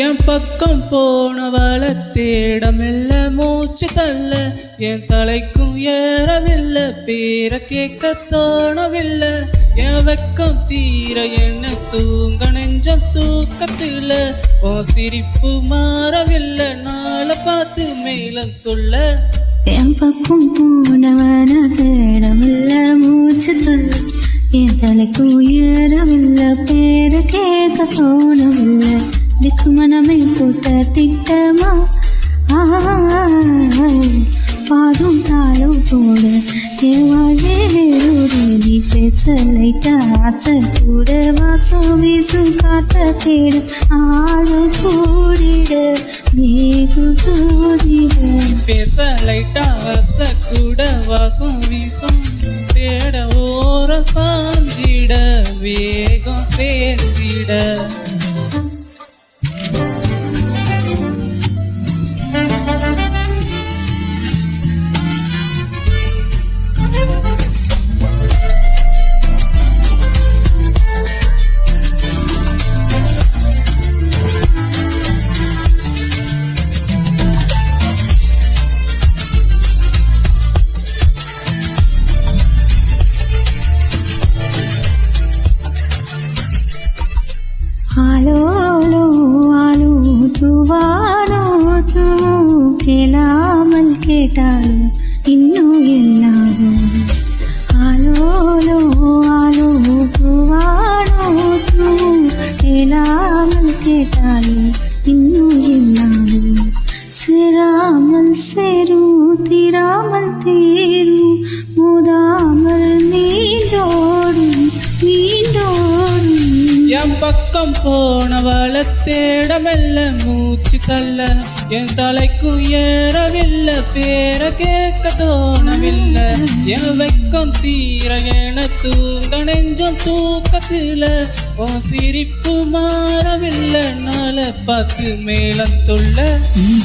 என் பக்கம் போனவள தேடமில்ல மூச்சு தள்ள என் தலைக்கும் ஏறவில்லை பேர கேட்க தோணவில்லை என் வெக்கம் தீர என்ன தூங்க நெஞ்சம் தூக்கத்தில் ஓ சிரிப்பு மாறவில்லை நாளை பார்த்து மேலம் துள்ள என் பக்கம் போனவன தேடமில்ல மூச்சு தள்ள என் தலைக்கும் ஏறவில்லை பேர கேட்க தோணவில்லை திக்கு மனமே போட்ட திட்டமா பாதும் தாளும் போட என் வாழ்வே வேறொரு நீ பேச லைட்டா ஆசை கூட வாசம் வீசும் காத்த தேட ஆழு கூடிட மேகு கூடிட பேச லைட்டா ஆசை கூட வாசம் வீசும் தேட ஓர சாந்திட வேகம் சேர்ந்திட आलो लो आलो तुवालो तू केलामल केटालो इन्नु एल्लावो आलो लो आलो तुवालो तू केलामल केटालो इन्नु एल्लावो सिरामल सेरू तिरामल तेरू मुदामल मींडोडू मींडोडू என் பக்கம் போனவள தேடமெல்ல மூச்சு தள்ள என் தலைக்கும் ஏறவில்லை பேர கேட்க தோணவில்லை என் வெக்கம் தீர என தூங்க நெஞ்சம் தூக்கத்தில் ஓ சிரிப்பு மாறவில்லை நாளை பார்த்து மேலம் துள்ள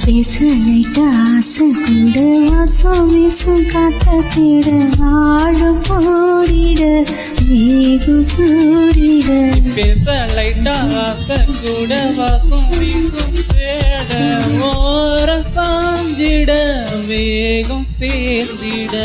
பேச லைட்டா ஆசை கூட வாசம் வீசும் காத்த தேட ஆழு போடிட வேகு கூடிட பேச லைட்டா ஆசை கூட வாசம் வீசும் தேட ஓர சாஞ்சிட வேகம் சேர்ந்திட